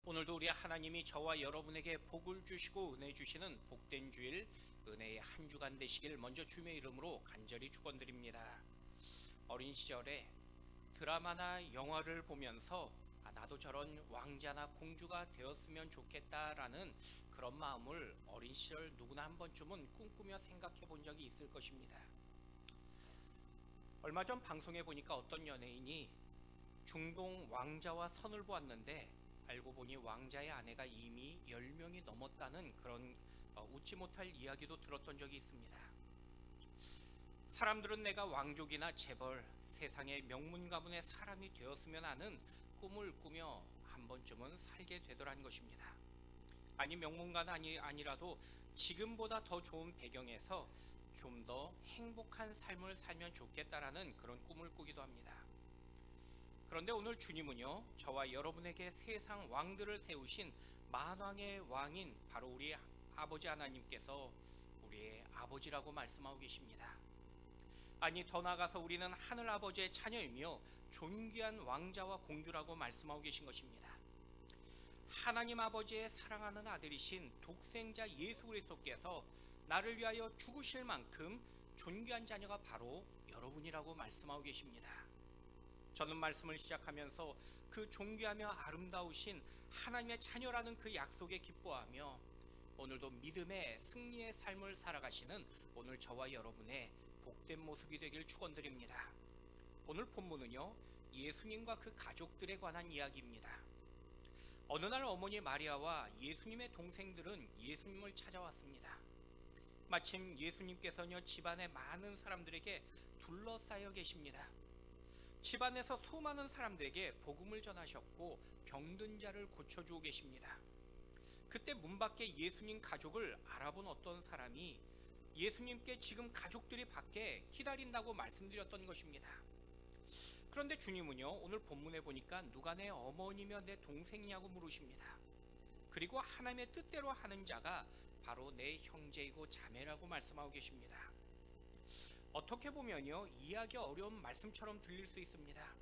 오늘도 우리 하나님이 저와 여러분에게 복을 주시고 은혜 주시는 복된 주일, 은혜의 한 주간 되시길 먼저 주님의 이름으로 간절히 축원드립니다. 어린 시절에 드라마나 영화를 보면서 나도 저런 왕자나 공주가 되었으면 좋겠다라는 그런 마음을 어린 시절 누구나 한 번쯤은 꿈꾸며 생각해 본 적이 있을 것입니다. 얼마 전 방송에 보니까 어떤 연예인이 중동 왕자와 선을 보았는데 알고 보니 왕자의 아내가 이미 10명이 넘었다는 그런 웃지 못할 이야기도 들었던 적이 있습니다. 사람들은 내가 왕족이나 재벌, 세상의 명문 가문의 사람이 되었으면 하는 꿈을 꾸며 한 번쯤은 살게 되더란 것입니다. 아니 명문가는 아니라도 지금보다 더 좋은 배경에서 좀 더 행복한 삶을 살면 좋겠다라는 그런 꿈을 꾸기도 합니다. 그런데 오늘 주님은요, 저와 여러분에게 세상 왕들을 세우신 만왕의 왕인 바로 우리 아버지 하나님께서 우리의 아버지라고 말씀하고 계십니다. 아니 더 나아가서 우리는 하늘 아버지의 자녀이며 존귀한 왕자와 공주라고 말씀하고 계신 것입니다. 하나님 아버지의 사랑하는 아들이신 독생자 예수 그리스도께서 나를 위하여 죽으실 만큼 존귀한 자녀가 바로 여러분이라고 말씀하고 계십니다. 저는 말씀을 시작하면서 그 존귀하며 아름다우신 하나님의 자녀라는 그 약속에 기뻐하며 오늘도 믿음의 승리의 삶을 살아가시는 오늘 저와 여러분의 복된 모습이 되길 축원드립니다. 오늘 본문은요, 예수님과 그 가족들에 관한 이야기입니다. 어느 날 어머니 마리아와 예수님의 동생들은 예수님을 찾아왔습니다. 마침 예수님께서는 집안에 많은 사람들에게 둘러싸여 계십니다. 집안에서 수많은 사람들에게 복음을 전하셨고 병든 자를 고쳐주고 계십니다. 그때 문 밖에 예수님 가족을 알아본 어떤 사람이 예수님께 지금 가족들이 밖에 기다린다고 말씀드렸던 것입니다. 그런데 주님은요, 오늘 본문에 보니까 누가 내 어머니며 내 동생이냐고 물으십니다. 그리고 하나님의 뜻대로 하는 자가 바로 내 형제이고 자매라고 말씀하고 계십니다. 어떻게 보면요, 이해하기 어려운 말씀처럼 들릴 수 있습니다.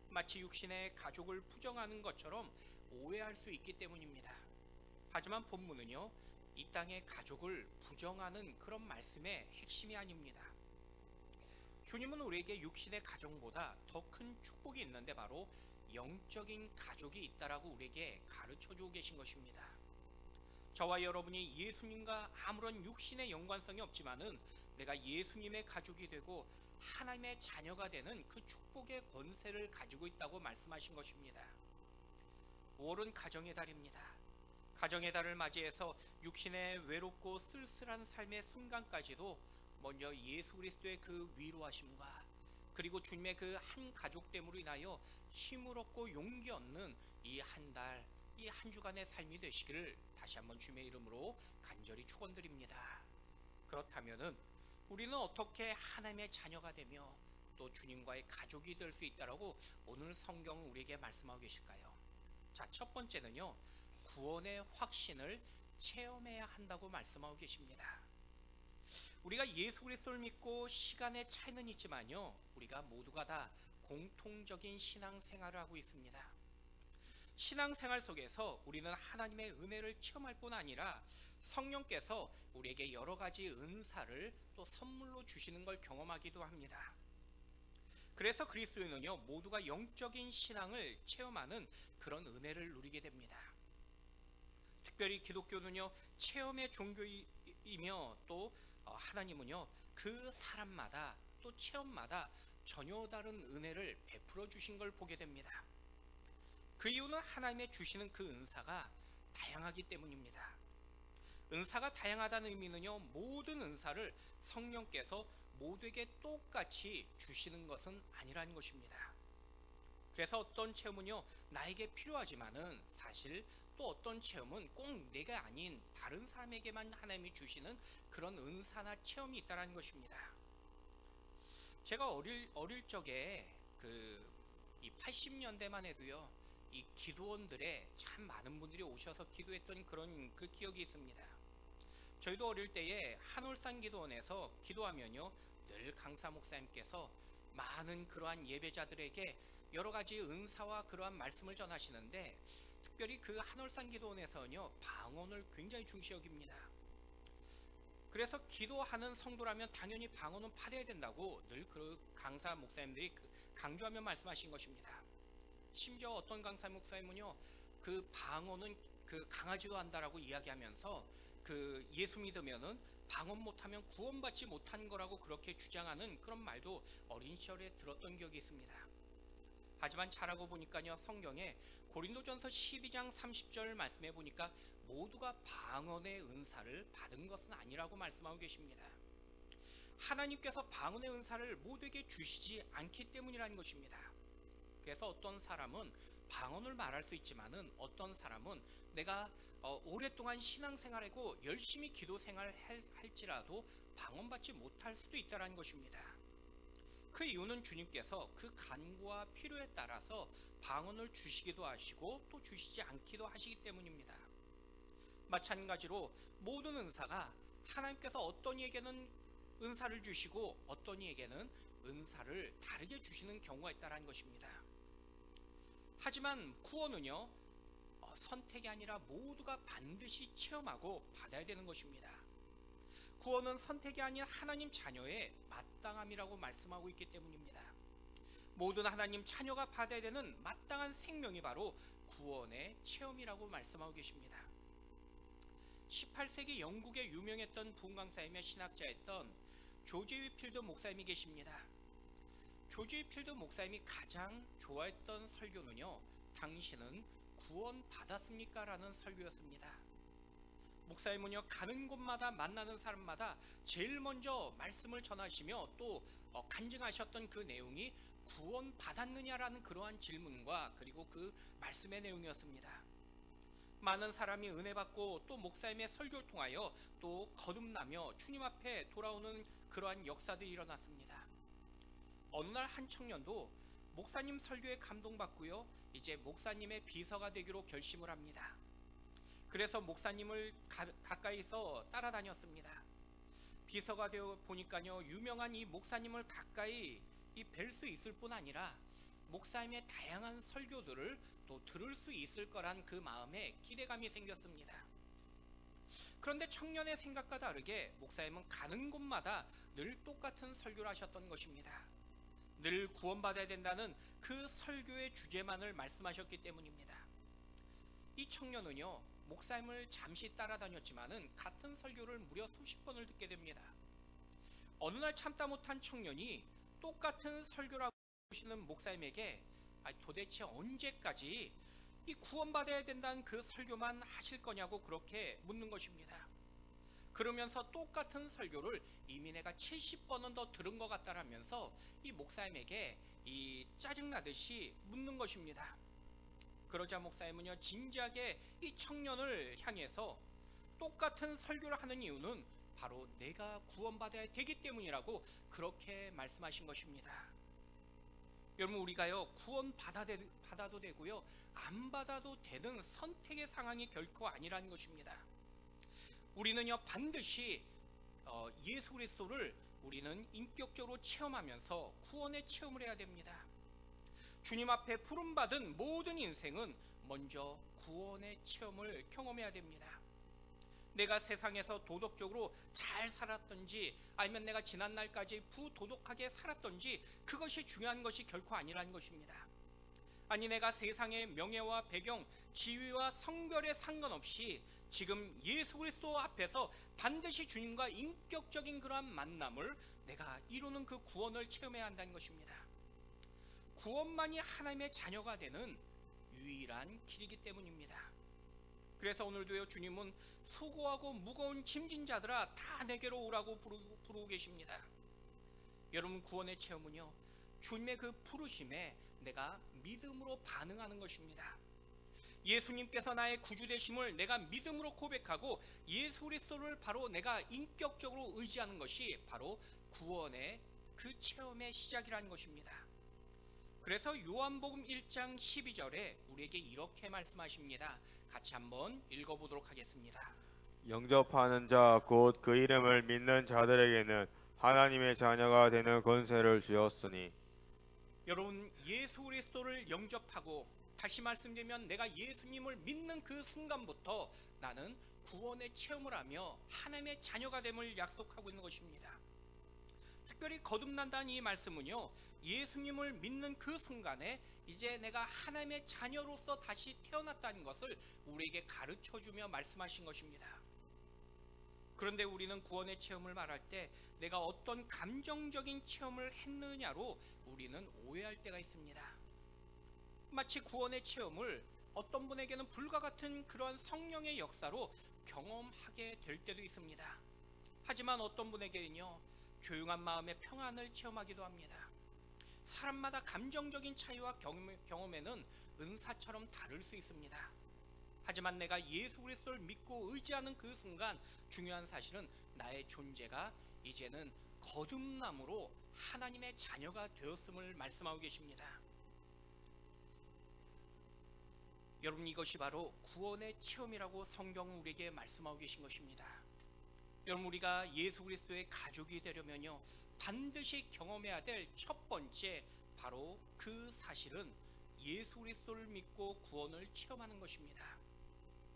마치 육신의 가족을 부정하는 것처럼 오해할 수 있기 때문입니다. 하지만 본문은요, 이 땅의 가족을 부정하는 그런 말씀의 핵심이 아닙니다. 주님은 우리에게 육신의 가정보다 더 큰 축복이 있는데 바로 영적인 가족이 있다라고 우리에게 가르쳐주고 계신 것입니다. 저와 여러분이 예수님과 아무런 육신의 연관성이 없지만은 내가 예수님의 가족이 되고 하나님의 자녀가 되는 그 축복의 권세를 가지고 있다고 말씀하신 것입니다. 5월은 가정의 달입니다. 가정의 달을 맞이해서 육신의 외롭고 쓸쓸한 삶의 순간까지도 먼저 예수 그리스도의 그 위로하심과 그리고 주님의 그 한 가족됨으로 인하여 힘을 얻고 용기 얻는 이 한 달, 이 한 주간의 삶이 되시기를 다시 한번 주님의 이름으로 간절히 축원드립니다. 그렇다면은 우리는 어떻게 하나님의 자녀가 되며 또 주님과의 가족이 될 수 있다라고 오늘 성경은 우리에게 말씀하고 계실까요? 자, 첫 번째는요, 구원의 확신을 체험해야 한다고 말씀하고 계십니다. 우리가 예수 그리스도를 믿고 시간의 차이는 있지만요, 우리가 모두가 다 공통적인 신앙생활을 하고 있습니다. 신앙생활 속에서 우리는 하나님의 은혜를 체험할 뿐 아니라 성령께서 우리에게 여러 가지 은사를 또 선물로 주시는 걸 경험하기도 합니다. 그래서 그리스도인은요, 모두가 영적인 신앙을 체험하는 그런 은혜를 누리게 됩니다. 특별히 기독교는요, 체험의 종교이며 또 하나님은요, 그 사람마다 또 체험마다 전혀 다른 은혜를 베풀어 주신 걸 보게 됩니다. 그 이유는 하나님의 주시는 그 은사가 다양하기 때문입니다. 은사가 다양하다는 의미는요, 모든 은사를 성령께서 모두에게 똑같이 주시는 것은 아니라는 것입니다. 그래서 어떤 체험은요, 나에게 필요하지만은 사실 또 어떤 체험은 꼭 내가 아닌 다른 사람에게만 하나님이 주시는 그런 은사나 체험이 있다는 것입니다. 제가 어릴 적에 이 80년대만 해도요, 이 기도원들에 참 많은 분들이 오셔서 기도했던 그런 그 기억이 있습니다. 저희도 어릴 때에 한올산 기도원에서 기도하면요, 늘 강사 목사님께서 많은 그러한 예배자들에게 여러 가지 은사와 그러한 말씀을 전하시는데 특별히 그 한월산 기도원에서는요 방언을 굉장히 중시 여깁니다. 그래서 기도하는 성도라면 당연히 방언은 받아야 된다고 늘 그 강사 목사님들이 강조하며 말씀하신 것입니다. 심지어 어떤 강사 목사님은요 그 방언은 그 강하지도 않다라고 이야기하면서 그 예수 믿으면은 방언 못하면 구원받지 못한 거라고 그렇게 주장하는 그런 말도 어린 시절에 들었던 기억이 있습니다. 하지만 잘하고 보니까요 성경에 고린도전서 12장 30절 말씀해 보니까 모두가 방언의 은사를 받은 것은 아니라고 말씀하고 계십니다. 하나님께서 방언의 은사를 모두에게 주시지 않기 때문이라는 것입니다. 그래서 어떤 사람은 방언을 말할 수 있지만은 어떤 사람은 내가 오랫동안 신앙생활하고 열심히 기도생활 할지라도 방언받지 못할 수도 있다는 것입니다. 그 이유는 주님께서 그 간구와 필요에 따라서 방언을 주시기도 하시고 또 주시지 않기도 하시기 때문입니다. 마찬가지로 모든 은사가 하나님께서 어떤 이에게는 은사를 주시고 어떤 이에게는 은사를 다르게 주시는 경우가 있다는 것입니다. 하지만 구원은요 선택이 아니라 모두가 반드시 체험하고 받아야 되는 것입니다. 구원은 선택이 아닌 하나님 자녀의 마땅함이라고 말씀하고 있기 때문입니다. 모든 하나님 자녀가 받아야 되는 마땅한 생명이 바로 구원의 체험이라고 말씀하고 계십니다. 18세기 영국의 유명했던 부흥강사이며 신학자였던 조지 위필드 목사님이 계십니다. 조지 위필드 목사님이 가장 좋아했던 설교는요 당신은 구원 받았습니까? 라는 설교였습니다. 목사님은요 가는 곳마다 만나는 사람마다 제일 먼저 말씀을 전하시며 또 간증하셨던 그 내용이 구원 받았느냐라는 그러한 질문과 그리고 그 말씀의 내용이었습니다. 많은 사람이 은혜 받고 또 목사님의 설교를 통하여 또 거듭나며 주님 앞에 돌아오는 그러한 역사들이 일어났습니다. 어느 날 한 청년도 목사님 설교에 감동받고요 이제 목사님의 비서가 되기로 결심을 합니다. 그래서 목사님을 가까이서 따라다녔습니다. 비서가 되어 보니까요 유명한 이 목사님을 가까이 뵐 수 있을 뿐 아니라 목사님의 다양한 설교들을 또 들을 수 있을 거란 그 마음에 기대감이 생겼습니다. 그런데 청년의 생각과 다르게 목사님은 가는 곳마다 늘 똑같은 설교를 하셨던 것입니다. 늘 구원받아야 된다는 그 설교의 주제만을 말씀하셨기 때문입니다. 이 청년은요 목사님을 잠시 따라다녔지만은 같은 설교를 무려 수십 번을 듣게 됩니다. 어느 날 참다 못한 청년이 똑같은 설교를 하고 계시는 목사님에게 도대체 언제까지 이 구원받아야 된다는 그 설교만 하실 거냐고 그렇게 묻는 것입니다. 그러면서 똑같은 설교를 이미 내가 70번은 더 들은 것 같다라면서 이 목사님에게 이 짜증나듯이 묻는 것입니다. 그러자 목사님은요 진지하게 이 청년을 향해서 똑같은 설교를 하는 이유는 바로 내가 구원받아야 되기 때문이라고 그렇게 말씀하신 것입니다. 여러분 우리가요 구원 받아도 되고요 안 받아도 되는 선택의 상황이 결코 아니라는 것입니다. 우리는요 반드시 예수 그리스도를 우리는 인격적으로 체험하면서 구원의 체험을 해야 됩니다. 주님 앞에 부름받은 모든 인생은 먼저 구원의 체험을 경험해야 됩니다. 내가 세상에서 도덕적으로 잘 살았던지 아니면 내가 지난날까지 부도덕하게 살았던지 그것이 중요한 것이 결코 아니라는 것입니다. 아니 내가 세상의 명예와 배경, 지위와 성별에 상관없이 지금 예수 그리스도 앞에서 반드시 주님과 인격적인 그러한 만남을 내가 이루는 그 구원을 체험해야 한다는 것입니다. 구원만이 하나님의 자녀가 되는 유일한 길이기 때문입니다. 그래서 오늘도요 주님은 수고하고 무거운 짐진 자들아 다 내게로 오라고 부르고 계십니다. 여러분 구원의 체험은요 주님의 그 부르심에 내가 믿음으로 반응하는 것입니다. 예수님께서 나의 구주 되심을 내가 믿음으로 고백하고 예수 그리스도를 바로 내가 인격적으로 의지하는 것이 바로 구원의 그 체험의 시작이라는 것입니다. 그래서 요한복음 1장 12절에 우리에게 이렇게 말씀하십니다. 같이 한번 읽어보도록 하겠습니다. 영접하는 자 곧 그 이름을 믿는 자들에게는 하나님의 자녀가 되는 권세를 주었으니. 여러분 예수 그리스도를 영접하고 다시 말씀드리면 내가 예수님을 믿는 그 순간부터 나는 구원의 체험을 하며 하나님의 자녀가 됨을 약속하고 있는 것입니다. 특별히 거듭난다는 이 말씀은요, 예수님을 믿는 그 순간에 이제 내가 하나님의 자녀로서 다시 태어났다는 것을 우리에게 가르쳐주며 말씀하신 것입니다. 그런데 우리는 구원의 체험을 말할 때 내가 어떤 감정적인 체험을 했느냐로 우리는 오해할 때가 있습니다. 마치 구원의 체험을 어떤 분에게는 불과 같은 그러한 성령의 역사로 경험하게 될 때도 있습니다. 하지만 어떤 분에게는요, 조용한 마음의 평안을 체험하기도 합니다. 사람마다 감정적인 차이와 경험에는 은사처럼 다를 수 있습니다. 하지만 내가 예수 그리스도를 믿고 의지하는 그 순간 중요한 사실은 나의 존재가 이제는 거듭남으로 하나님의 자녀가 되었음을 말씀하고 계십니다. 여러분, 이것이 바로 구원의 체험이라고 성경은 우리에게 말씀하고 계신 것입니다. 여러분, 우리가 예수 그리스도의 가족이 되려면요, 반드시 경험해야 될 첫 번째 바로 그 사실은 예수 그리스도를 믿고 구원을 체험하는 것입니다.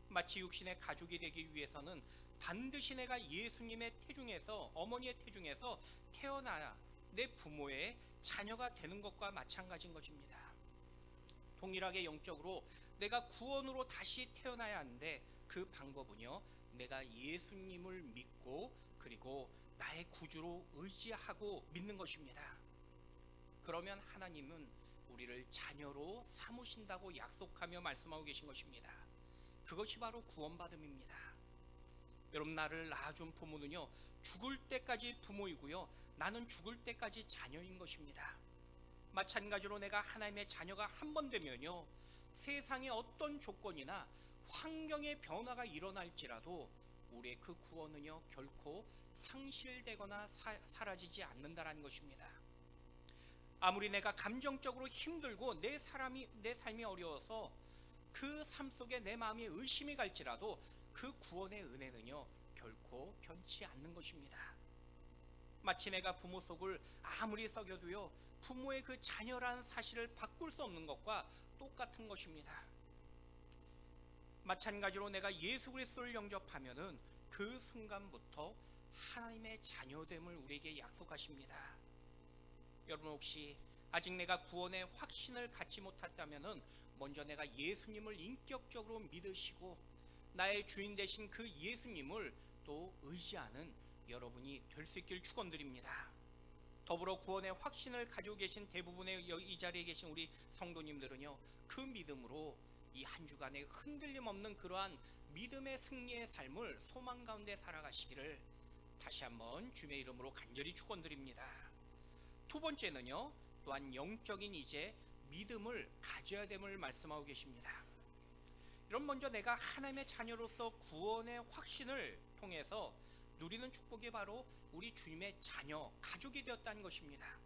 마치 육신의 가족이 되기 위해서는 반드시 내가 예수님의 태중에서, 어머니의 태중에서 태어나야 내 부모의 자녀가 되는 것과 마찬가지인 것입니다. 동일하게 영적으로 내가 구원으로 다시 태어나야 하는데 그 방법은요, 내가 예수님을 믿고 그리고 나의 구주로 의지하고 믿는 것입니다. 그러면 하나님은 우리를 자녀로 삼으신다고 약속하며 말씀하고 계신 것입니다. 그것이 바로 구원받음입니다. 여러분, 나를 낳아준 부모는요, 죽을 때까지 부모이고요, 나는 죽을 때까지 자녀인 것입니다. 마찬가지로 내가 하나님의 자녀가 한 번 되면요, 세상의 어떤 조건이나 환경의 변화가 일어날지라도 우리의 그 구원은요, 결코 상실되거나 사라지지 않는다는 것입니다. 아무리 내가 감정적으로 힘들고 내 삶이 어려워서 그 삶 속에 내 마음에 의심이 갈지라도 그 구원의 은혜는요, 결코 변치 않는 것입니다. 마치 내가 부모 속을 아무리 썩여도요, 부모의 그 자녀라는 사실을 바꿀 수 없는 것과 똑같은 것입니다. 마찬가지로 내가 예수 그리스도를 영접하면은 그 순간부터 하나님의 자녀됨을 우리에게 약속하십니다. 여러분, 혹시 아직 내가 구원의 확신을 갖지 못했다면은 먼저 내가 예수님을 인격적으로 믿으시고 나의 주인 되신 그 예수님을 또 의지하는 여러분이 될 수 있길 축원드립니다. 더불어 구원의 확신을 가지고 계신 대부분의 이 자리에 계신 우리 성도님들은요, 그 믿음으로 이 한 주간에 흔들림 없는 그러한 믿음의 승리의 삶을 소망 가운데 살아가시기를 다시 한번 주님의 이름으로 간절히 축원드립니다. 두 번째는요, 또한 영적인 이제 믿음을 가져야 됨을 말씀하고 계십니다. 이런 먼저 내가 하나님의 자녀로서 구원의 확신을 통해서 누리는 축복이 바로 우리 주님의 자녀, 가족이 되었다는 것입니다.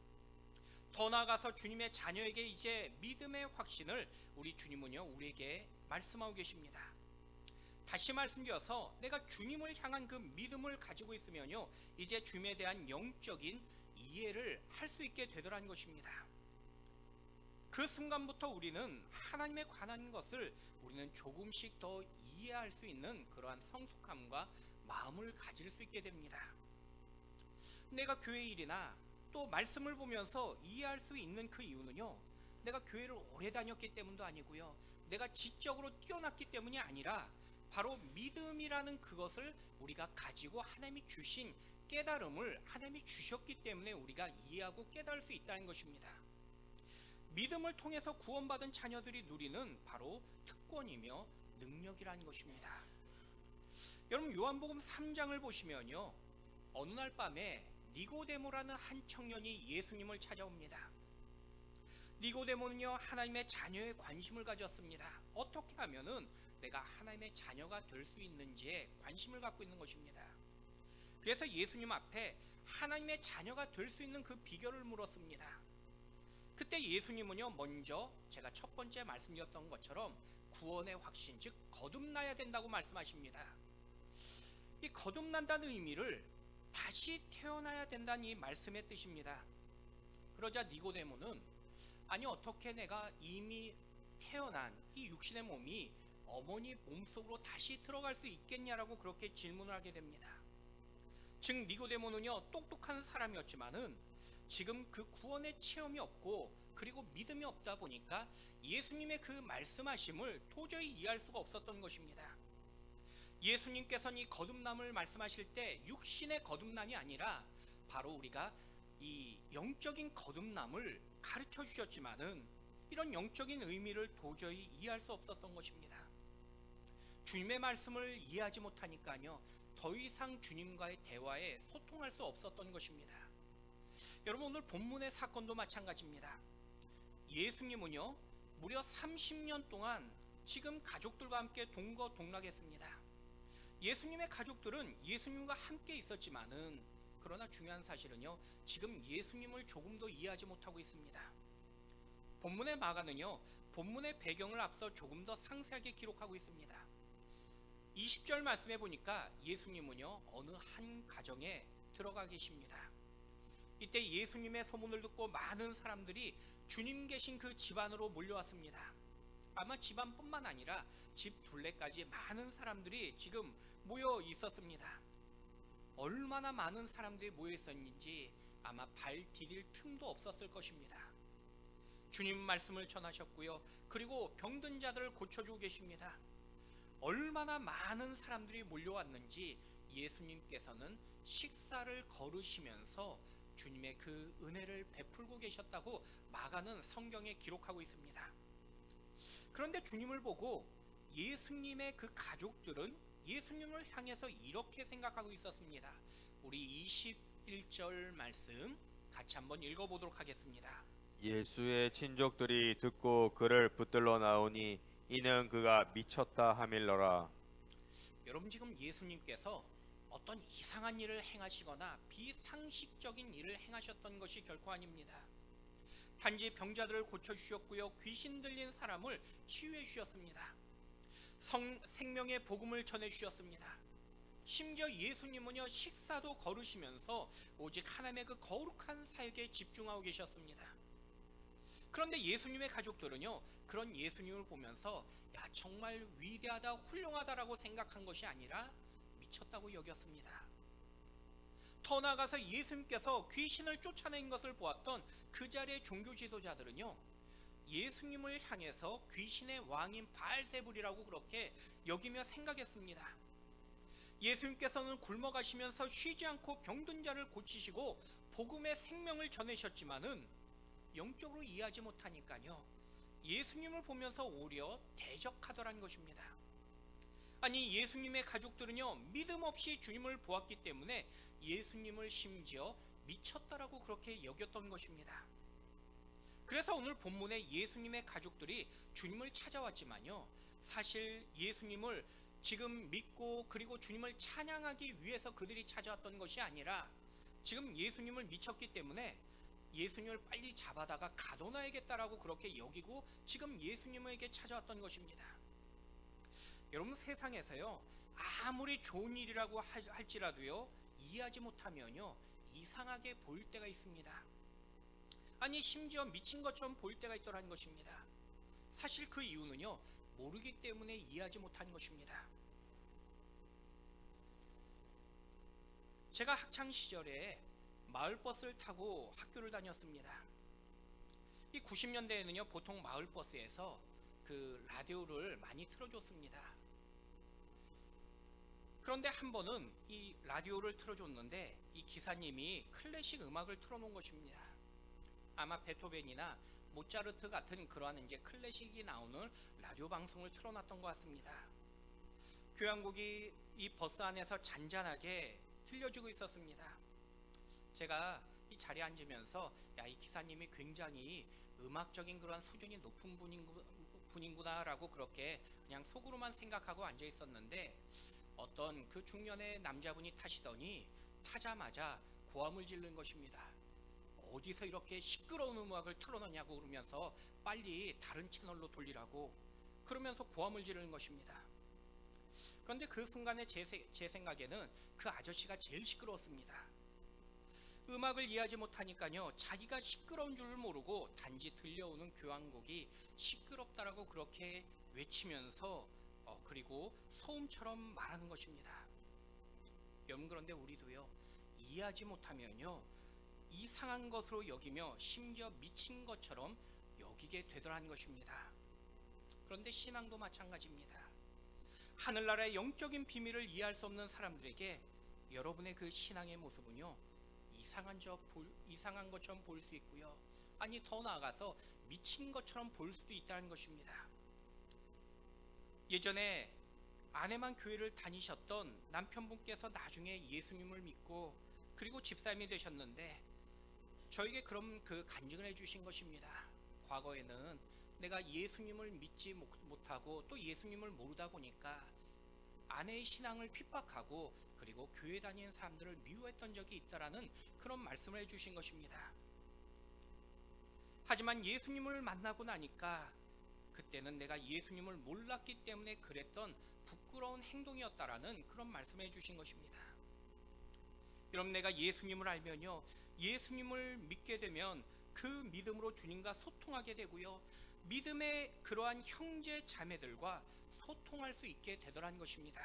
더 나아가서 주님의 자녀에게 이제 믿음의 확신을 우리 주님은요, 우리에게 말씀하고 계십니다. 다시 말씀드려서 내가 주님을 향한 그 믿음을 가지고 있으면요, 이제 주님에 대한 영적인 이해를 할 수 있게 되더라는 것입니다. 그 순간부터 우리는 하나님에 관한 것을 우리는 조금씩 더 이해할 수 있는 그러한 성숙함과 마음을 가질 수 있게 됩니다. 내가 교회 일이나 또 말씀을 보면서 이해할 수 있는 그 이유는요, 내가 교회를 오래 다녔기 때문도 아니고요, 내가 지적으로 뛰어났기 때문이 아니라 바로 믿음이라는 그것을 우리가 가지고 하나님이 주신 깨달음을 하나님이 주셨기 때문에 우리가 이해하고 깨달을 수 있다는 것입니다. 믿음을 통해서 구원받은 자녀들이 누리는 바로 특권이며 능력이라는 것입니다. 여러분, 요한복음 3장을 보시면요, 어느 날 밤에 니고데모라는 한 청년이 예수님을 찾아옵니다. 니고데모는요, 하나님의 자녀에 관심을 가졌습니다. 어떻게 하면은 내가 하나님의 자녀가 될 수 있는지에 관심을 갖고 있는 것입니다. 그래서 예수님 앞에 하나님의 자녀가 될 수 있는 그 비결을 물었습니다. 그때 예수님은요, 먼저 제가 첫 번째 말씀드렸던 것처럼 구원의 확신, 즉 거듭나야 된다고 말씀하십니다. 이 거듭난다는 의미를 다시 태어나야 된다는 이 말씀의 뜻입니다. 그러자 니고데모는 아니, 어떻게 내가 이미 태어난 이 육신의 몸이 어머니 몸속으로 다시 들어갈 수 있겠냐라고 그렇게 질문을 하게 됩니다. 즉 니고데모는요 똑똑한 사람이었지만은 지금 그 구원의 체험이 없고 그리고 믿음이 없다 보니까 예수님의 그 말씀하심을 도저히 이해할 수가 없었던 것입니다. 예수님께서는 이 거듭남을 말씀하실 때 육신의 거듭남이 아니라 바로 우리가 이 영적인 거듭남을 가르쳐 주셨지만은 이런 영적인 의미를 도저히 이해할 수 없었던 것입니다. 주님의 말씀을 이해하지 못하니까요 더 이상 주님과의 대화에 소통할 수 없었던 것입니다. 여러분 오늘 본문의 사건도 마찬가지입니다. 예수님은요 무려 30년 동안 지금 가족들과 함께 동거동락했습니다. 예수님의 가족들은 예수님과 함께 있었지만은 그러나 중요한 사실은요 지금 예수님을 조금 더 이해하지 못하고 있습니다. 본문의 마가는요 본문의 배경을 앞서 조금 더 상세하게 기록하고 있습니다. 20절 말씀해 보니까 예수님은요 어느 한 가정에 들어가 계십니다. 이때 예수님의 소문을 듣고 많은 사람들이 주님 계신 그 집안으로 몰려왔습니다. 아마 집안뿐만 아니라 집 둘레까지 많은 사람들이 지금 모여 있었습니다. 얼마나 많은 사람들이 모여 있었는지 아마 발 디딜 틈도 없었을 것입니다. 주님 말씀을 전하셨고요. 그리고 병든 자들을 고쳐주고 계십니다. 얼마나 많은 사람들이 몰려왔는지 예수님께서는 식사를 거르시면서 주님의 그 은혜를 베풀고 계셨다고 마가는 성경에 기록하고 있습니다. 그런데 주님을 보고 예수님의 그 가족들은 예수님을 향해서 이렇게 생각하고 있었습니다. 우리 21절 말씀 같이 한번 읽어보도록 하겠습니다. 예수의 친족들이 듣고 그를 붙들러 나오니 이는 그가 미쳤다 하밀러라. 여러분 지금 예수님께서 어떤 이상한 일을 행하시거나 비상식적인 일을 행하셨던 것이 결코 아닙니다. 단지 병자들을 고쳐주셨고요. 귀신 들린 사람을 치유해 주셨습니다. 생명의 복음을 전해주셨습니다. 심지어 예수님은요 식사도 거르시면서 오직 하나님의 그 거룩한 사역에 집중하고 계셨습니다. 그런데 예수님의 가족들은요 그런 예수님을 보면서 야 정말 위대하다 훌륭하다라고 생각한 것이 아니라 미쳤다고 여겼습니다. 더 나아가서 예수님께서 귀신을 쫓아낸 것을 보았던 그 자리의 종교 지도자들은요 예수님을 향해서 귀신의 왕인 바알세불이라고 그렇게 여기며 생각했습니다. 예수님께서는 굶어가시면서 쉬지 않고 병든 자를 고치시고 복음의 생명을 전하셨지만은 영적으로 이해하지 못하니까요 예수님을 보면서 오히려 대적하더란 것입니다. 아니 예수님의 가족들은요 믿음 없이 주님을 보았기 때문에 예수님을 심지어 미쳤다라고 그렇게 여겼던 것입니다. 그래서 오늘 본문에 예수님의 가족들이 주님을 찾아왔지만요 사실 예수님을 지금 믿고 그리고 주님을 찬양하기 위해서 그들이 찾아왔던 것이 아니라 지금 예수님을 미쳤기 때문에 예수님을 빨리 잡아다가 가둬놔야겠다라고 그렇게 여기고 지금 예수님에게 찾아왔던 것입니다. 여러분 세상에서요 아무리 좋은 일이라고 할지라도요 이해하지 못하면요 이상하게 보일 때가 있습니다. 아니 심지어 미친 것처럼 보일 때가 있더라는 것입니다. 사실 그 이유는요 모르기 때문에 이해하지 못하는 것입니다. 제가 학창 시절에 마을버스를 타고 학교를 다녔습니다. 이 90년대에는요 보통 마을버스에서 그 라디오를 많이 틀어줬습니다. 그런데 한 번은 이 라디오를 틀어줬는데 이 기사님이 클래식 음악을 틀어놓은 것입니다. 아마 베토벤이나 모차르트 같은 그러한 이제 클래식이 나오는 라디오 방송을 틀어놨던 것 같습니다. 교향곡이 이 버스 안에서 잔잔하게 들려주고 있었습니다. 제가 이 자리에 앉으면서 야, 이 기사님이 굉장히 음악적인 그런 수준이 높은 분인구나 라고 그렇게 그냥 속으로만 생각하고 앉아 있었는데 어떤 그 중년의 남자분이 타시더니 타자마자 고함을 지르는 것입니다. 어디서 이렇게 시끄러운 음악을 틀어놓냐고 그러면서 빨리 다른 채널로 돌리라고 그러면서 고함을 지르는 것입니다. 그런데 그 순간에 제 생각에는 그 아저씨가 제일 시끄러웠습니다. 음악을 이해하지 못하니까요, 자기가 시끄러운 줄을 모르고 단지 들려오는 교향곡이 시끄럽다라고 그렇게 외치면서 그리고 소음처럼 말하는 것입니다. 여러분, 그런데 우리도요, 이해하지 못하면요, 이상한 것으로 여기며 심지어 미친 것처럼 여기게 되더라는 것입니다. 그런데 신앙도 마찬가지입니다. 하늘나라의 영적인 비밀을 이해할 수 없는 사람들에게 여러분의 그 신앙의 모습은요, 이상한 것처럼 보일 수 있고요, 아니 더 나아가서 미친 것처럼 보일 수도 있다는 것입니다. 예전에 아내만 교회를 다니셨던 남편분께서 나중에 예수님을 믿고 그리고 집사님이 되셨는데 저에게 그런 그 간증을 해주신 것입니다. 과거에는 내가 예수님을 믿지 못하고 또 예수님을 모르다 보니까 아내의 신앙을 핍박하고 그리고 교회 다니는 사람들을 미워했던 적이 있다라는 그런 말씀을 해주신 것입니다. 하지만 예수님을 만나고 나니까 그때는 내가 예수님을 몰랐기 때문에 그랬던 부끄러운 행동이었다라는 그런 말씀을 해주신 것입니다. 여러분, 내가 예수님을 알면요, 예수님을 믿게 되면 그 믿음으로 주님과 소통하게 되고요, 믿음의 그러한 형제 자매들과 소통할 수 있게 되더라는 것입니다.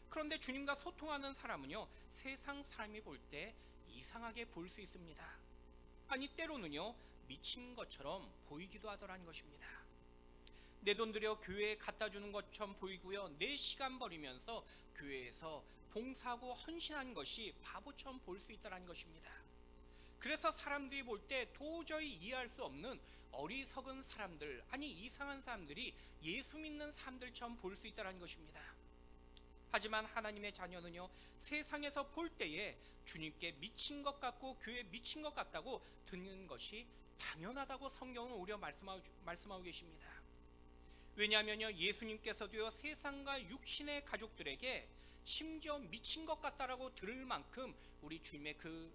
그런데 주님과 소통하는 사람은요, 세상 사람이 볼 때 이상하게 보일 수 있습니다. 아니 때로는요, 미친 것처럼 보이기도 하더라는 것입니다. 내 돈 들여 교회에 갖다 주는 것처럼 보이고요, 내 시간 버리면서 교회에서 봉사하고 헌신한 것이 바보처럼 보일 수 있다는 것입니다. 그래서 사람들이 볼 때 도저히 이해할 수 없는 어리석은 사람들, 아니 이상한 사람들이 예수 믿는 사람들처럼 보일 수 있다는 것입니다. 하지만 하나님의 자녀는요, 세상에서 볼 때에 주님께 미친 것 같고 교회에 미친 것 같다고 듣는 것이 당연하다고 성경은 오히려 말씀하고 계십니다. 왜냐하면요, 예수님께서도요, 세상과 육신의 가족들에게 심지어 미친 것 같다라고 들을 만큼 우리 주님의 그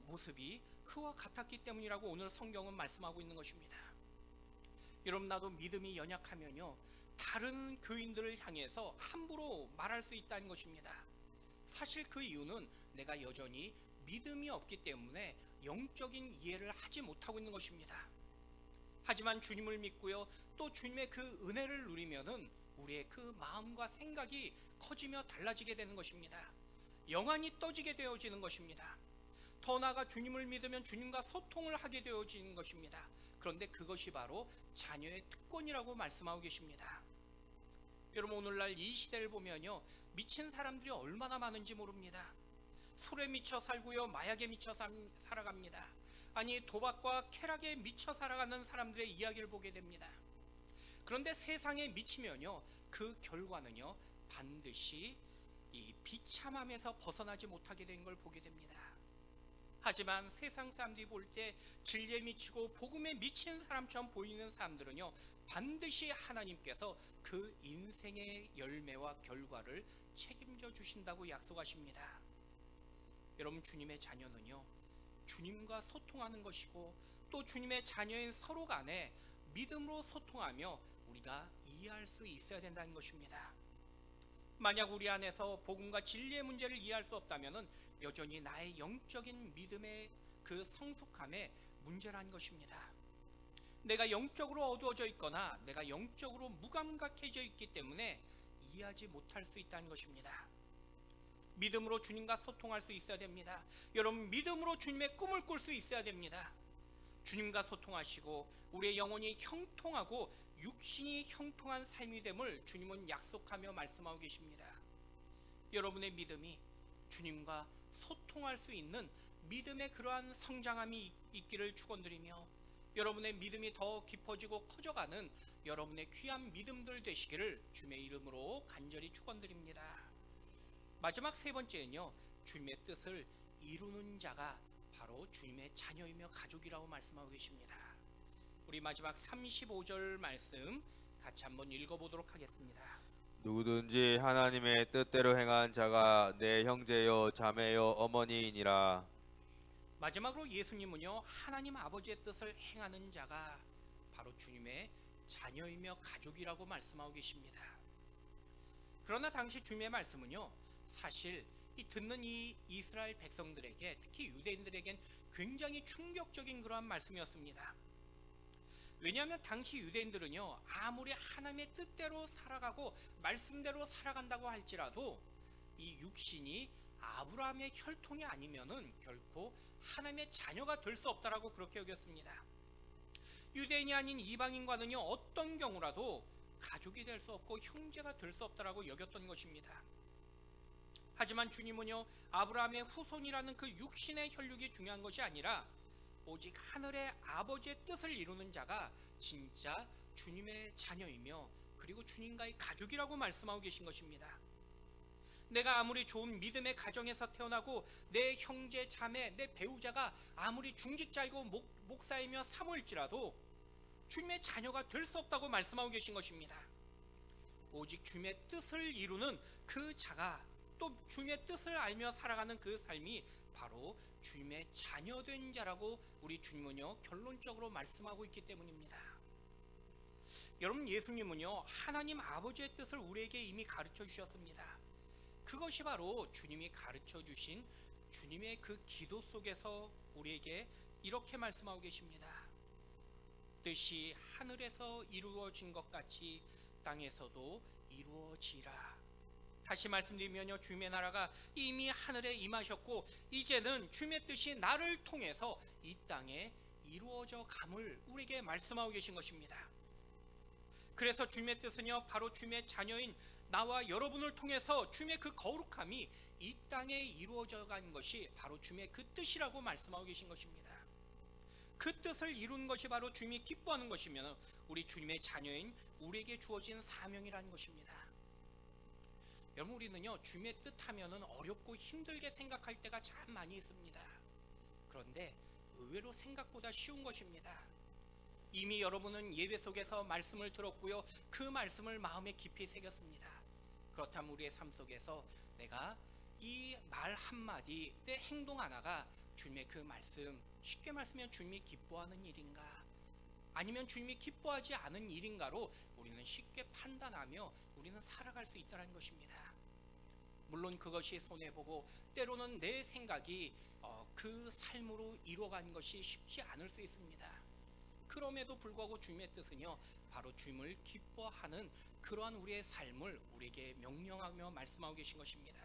모습이 그와 같았기 때문이라고 오늘 성경은 말씀하고 있는 것입니다. 여러분, 나도 믿음이 연약하면요, 다른 교인들을 향해서 함부로 말할 수 있다는 것입니다. 사실 그 이유는 내가 여전히 믿음이 없기 때문에 영적인 이해를 하지 못하고 있는 것입니다. 하지만 주님을 믿고요, 또 주님의 그 은혜를 누리면은 우리의 그 마음과 생각이 커지며 달라지게 되는 것입니다. 영안이 떠지게 되어지는 것입니다. 더 나아가 주님을 믿으면 주님과 소통을 하게 되어지는 것입니다. 그런데 그것이 바로 자녀의 특권이라고 말씀하고 계십니다. 여러분, 오늘날 이 시대를 보면요, 미친 사람들이 얼마나 많은지 모릅니다. 술에 미쳐 살고요, 마약에 미쳐 살아갑니다. 아니 도박과 쾌락에 미쳐 살아가는 사람들의 이야기를 보게 됩니다. 그런데 세상에 미치면요, 그 결과는요, 반드시 이 비참함에서 벗어나지 못하게 된 걸 보게 됩니다. 하지만 세상 사람들이 볼 때 진리에 미치고 복음에 미친 사람처럼 보이는 사람들은요, 반드시 하나님께서 그 인생의 열매와 결과를 책임져 주신다고 약속하십니다. 여러분, 주님의 자녀는요, 주님과 소통하는 것이고 또 주님의 자녀인 서로 간에 믿음으로 소통하며 우리가 이해할 수 있어야 된다는 것입니다. 만약 우리 안에서 복음과 진리의 문제를 이해할 수 없다면 여전히 나의 영적인 믿음의 그 성숙함에 문제라는 것입니다. 내가 영적으로 어두워져 있거나 내가 영적으로 무감각해져 있기 때문에 이해하지 못할 수 있다는 것입니다. 믿음으로 주님과 소통할 수 있어야 됩니다. 여러분, 믿음으로 주님의 꿈을 꿀 수 있어야 됩니다. 주님과 소통하시고 우리의 영혼이 형통하고 육신이 형통한 삶이 됨을 주님은 약속하며 말씀하고 계십니다. 여러분의 믿음이 주님과 소통할 수 있는 믿음의 그러한 성장함이 있기를 축원드리며 여러분의 믿음이 더 깊어지고 커져가는 여러분의 귀한 믿음들 되시기를 주님의 이름으로 간절히 축원드립니다. 마지막 세 번째는요, 주님의 뜻을 이루는 자가 바로 주님의 자녀이며 가족이라고 말씀하고 계십니다. 우리 마지막 35절 말씀 같이 한번 읽어보도록 하겠습니다. 누구든지 하나님의 뜻대로 행한 자가 내 형제요 자매요 어머니이니라. 마지막으로 예수님은요, 하나님 아버지의 뜻을 행하는 자가 바로 주님의 자녀이며 가족이라고 말씀하고 계십니다. 그러나 당시 주님의 말씀은요, 사실 이 듣는 이 이스라엘 백성들에게, 특히 유대인들에겐 굉장히 충격적인 그러한 말씀이었습니다. 왜냐하면 당시 유대인들은요, 아무리 하나님의 뜻대로 살아가고 말씀대로 살아간다고 할지라도 이 육신이 아브라함의 혈통이 아니면은 결코 하나님의 자녀가 될 수 없다라고 그렇게 여겼습니다. 유대인이 아닌 이방인과는요, 어떤 경우라도 가족이 될 수 없고 형제가 될 수 없다라고 여겼던 것입니다. 하지만 주님은요, 아브라함의 후손이라는 그 육신의 혈육이 중요한 것이 아니라 오직 하늘의 아버지의 뜻을 이루는 자가 진짜 주님의 자녀이며 그리고 주님과의 가족이라고 말씀하고 계신 것입니다. 내가 아무리 좋은 믿음의 가정에서 태어나고 내 형제, 자매, 내 배우자가 아무리 중직자이고 목사이며 사모일지라도 주님의 자녀가 될 수 없다고 말씀하고 계신 것입니다. 오직 주님의 뜻을 이루는 그 자가, 또 주님의 뜻을 알며 살아가는 그 삶이 바로 주님의 자녀된 자라고 우리 주님은요, 결론적으로 말씀하고 있기 때문입니다. 여러분, 예수님은요, 하나님 아버지의 뜻을 우리에게 이미 가르쳐 주셨습니다. 그것이 바로 주님이 가르쳐 주신 주님의 그 기도 속에서 우리에게 이렇게 말씀하고 계십니다. 뜻이 하늘에서 이루어진 것 같이 땅에서도 이루어지라. 다시 말씀드리면요, 주님의 나라가 이미 하늘에 임하셨고 이제는 주님의 뜻이 나를 통해서 이 땅에 이루어져 감을 우리에게 말씀하고 계신 것입니다. 그래서 주님의 뜻은요, 바로 주님의 자녀인 나와 여러분을 통해서 주님의 그 거룩함이 이 땅에 이루어져 간 것이 바로 주님의 그 뜻이라고 말씀하고 계신 것입니다. 그 뜻을 이룬 것이 바로 주님이 기뻐하는 것이면 우리 주님의 자녀인 우리에게 주어진 사명이라는 것입니다. 여러분, 우리는요, 주님의 뜻 하면은 어렵고 힘들게 생각할 때가 참 많이 있습니다. 그런데 의외로 생각보다 쉬운 것입니다. 이미 여러분은 예배 속에서 말씀을 들었고요, 그 말씀을 마음에 깊이 새겼습니다. 그렇다면 우리의 삶 속에서 내가 이 말 한마디, 내 행동 하나가 주님의 그 말씀, 쉽게 말씀하면 주님이 기뻐하는 일인가, 아니면 주님이 기뻐하지 않은 일인가로 우리는 쉽게 판단하며 우리는 살아갈 수 있다는 것입니다. 물론 그것이 손해보고 때로는 내 생각이 그 삶으로 이루어간 것이 쉽지 않을 수 있습니다. 그럼에도 불구하고 주님의 뜻은요, 바로 주님을 기뻐하는 그러한 우리의 삶을 우리에게 명령하며 말씀하고 계신 것입니다.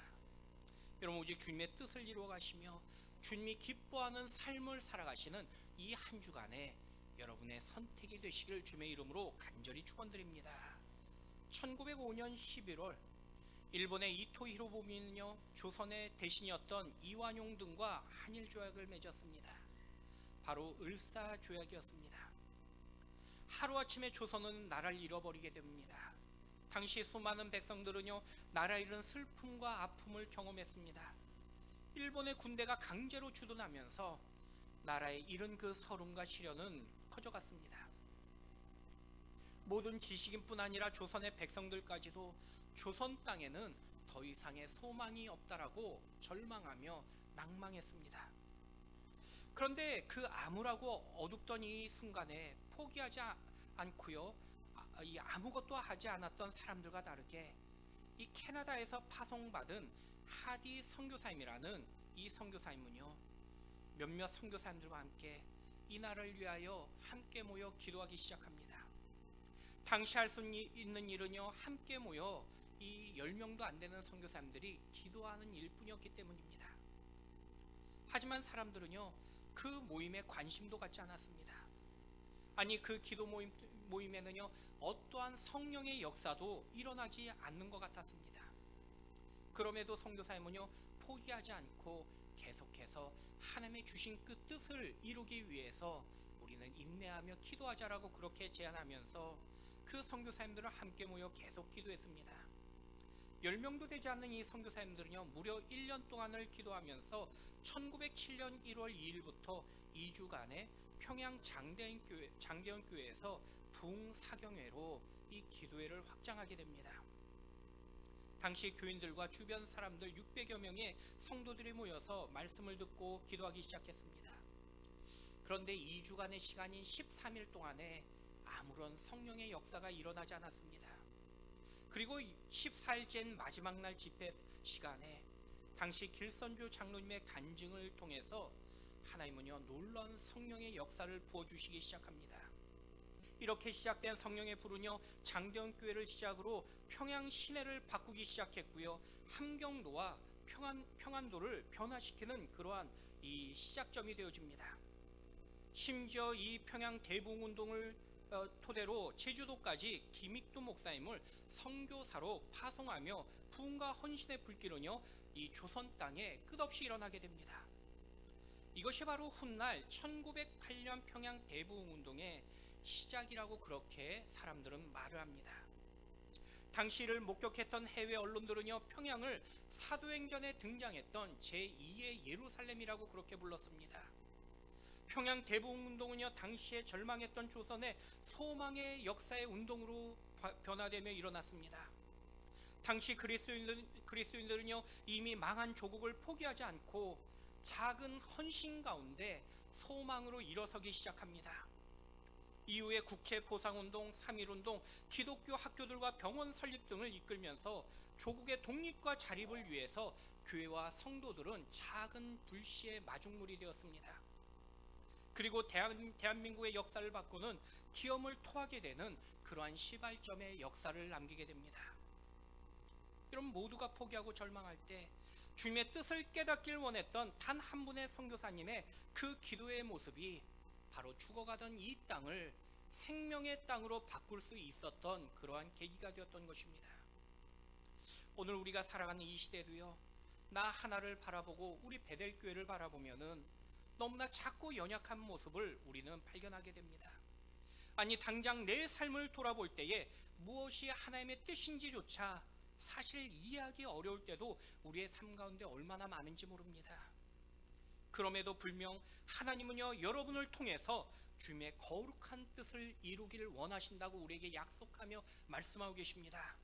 여러분, 오직 주님의 뜻을 이루어 가시며 주님이 기뻐하는 삶을 살아가시는 이 한 주간에 여러분의 선택이 되시길 주님의 이름으로 간절히 축원드립니다. 1905년 11월 일본의 이토 히로부미는요, 조선의 대신이었던 이완용 등과 한일 조약을 맺었습니다. 바로 을사조약이었습니다. 하루아침에 조선은 나라를 잃어버리게 됩니다. 당시 수많은 백성들은요, 나라 잃은 슬픔과 아픔을 경험했습니다. 일본의 군대가 강제로 주둔하면서 나라에 잃은 그 서름과 시련은 커져갔습니다. 모든 지식인뿐 아니라 조선의 백성들까지도 조선 땅에는 더 이상의 소망이 없다라고 절망하며 낭망했습니다. 그런데 그 암울하고 어둡던 이 순간에 포기하지 않고요, 아무것도 하지 않았던 사람들과 다르게 이 캐나다에서 파송받은 하디 선교사님이라는 이 선교사님은요, 몇몇 선교사님들과 함께 이 나라를 위하여 함께 모여 기도하기 시작합니다. 당시 할 수 있는 일은요, 함께 모여 이 10명도 안 되는 선교사님들이 기도하는 일뿐이었기 때문입니다. 하지만 사람들은요, 그 모임에 관심도 갖지 않았습니다. 아니, 그 기도 모임에는요, 어떠한 성령의 역사도 일어나지 않는 것 같았습니다. 그럼에도 선교사님은요, 포기하지 않고 계속해서 하나님의 주신 그 뜻을 이루기 위해서 우리는 인내하며 기도하자라고 그렇게 제안하면서 그 선교사님들은 함께 모여 계속 기도했습니다. 10명도 되지 않는 이 선교사님들은요, 무려 1년 동안을 기도하면서 1907년 1월 2일부터 2주간의 평양 장대원교회에서 부흥사경회로 이 기도회를 확장하게 됩니다. 당시 교인들과 주변 사람들 600여 명의 성도들이 모여서 말씀을 듣고 기도하기 시작했습니다. 그런데 2주간의 시간인 13일 동안에 아무런 성령의 역사가 일어나지 않았습니다. 그리고 14일째인 마지막 날 집회 시간에 당시 길선주 장로님의 간증을 통해서 하나님은요 놀라운 성령의 역사를 부어주시기 시작합니다. 이렇게 시작된 성령의 불은요 장대원교회를 시작으로 평양 시내를 바꾸기 시작했고요, 함경도와 평안도를 변화시키는 그러한 이 시작점이 되어집니다. 심지어 이 평양 대붕운동을 토대로 제주도까지 김익두 목사님을 선교사로 파송하며 부흥과 헌신의 불길은요 이 조선 땅에 끝없이 일어나게 됩니다. 이것이 바로 훗날 1908년 평양 대붕운동의 시작이라고 그렇게 사람들은 말을 합니다. 당시를 목격했던 해외 언론들은요 평양을 사도행전에 등장했던 제2의 예루살렘이라고 그렇게 불렀습니다. 평양 대붕운동은요 당시에 절망했던 조선의 소망의 역사의 운동으로 변화되며 일어났습니다. 당시 그리스도인들은요 이미 망한 조국을 포기하지 않고 작은 헌신 가운데 소망으로 일어서기 시작합니다. 이후에 국채보상운동, 3.1운동, 기독교 학교들과 병원 설립 등을 이끌면서 조국의 독립과 자립을 위해서 교회와 성도들은 작은 불씨의 마중물이 되었습니다. 그리고 대한민국의 역사를 바꾸는 기염을 토하게 되는 그러한 시발점의 역사를 남기게 됩니다. 여러분, 모두가 포기하고 절망할 때 주님의 뜻을 깨닫길 원했던 단 한 분의 선교사님의 그 기도의 모습이 바로 죽어가던 이 땅을 생명의 땅으로 바꿀 수 있었던 그러한 계기가 되었던 것입니다. 오늘 우리가 살아가는 이 시대도요, 나 하나를 바라보고 우리 베델교회를 바라보면은 너무나 작고 연약한 모습을 우리는 발견하게 됩니다. 아니, 당장 내 삶을 돌아볼 때에 무엇이 하나님의 뜻인지조차 사실 이해하기 어려울 때도 우리의 삶 가운데 얼마나 많은지 모릅니다. 그럼에도 불명 하나님은요 여러분을 통해서 주님의 거룩한 뜻을 이루기를 원하신다고 우리에게 약속하며 말씀하고 계십니다.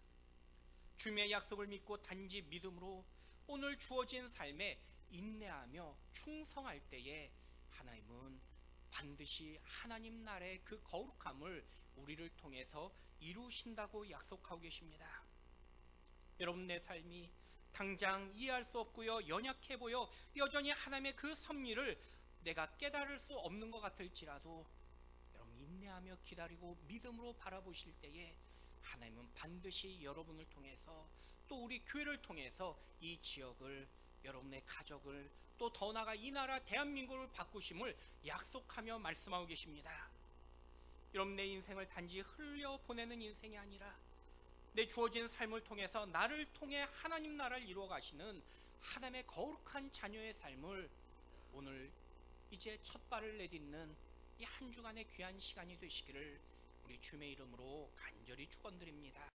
주님의 약속을 믿고 단지 믿음으로 오늘 주어진 삶에 인내하며 충성할 때에 하나님은 반드시 하나님 나라의 그 거룩함을 우리를 통해서 이루신다고 약속하고 계십니다. 여러분, 내 삶이 당장 이해할 수 없고요 연약해 보여 여전히 하나님의 그 섭리를 내가 깨달을 수 없는 것 같을지라도 여러분, 인내하며 기다리고 믿음으로 바라보실 때에 하나님은 반드시 여러분을 통해서 또 우리 교회를 통해서 이 지역을, 여러분의 가족을, 또 더 나아가 이 나라 대한민국을 바꾸심을 약속하며 말씀하고 계십니다. 여러분, 내 인생을 단지 흘려보내는 인생이 아니라 내 주어진 삶을 통해서 나를 통해 하나님 나라를 이루어 가시는 하나님의 거룩한 자녀의 삶을 오늘 이제 첫 발을 내딛는 이 한 주간의 귀한 시간이 되시기를 우리 주님의 이름으로 간절히 축원드립니다.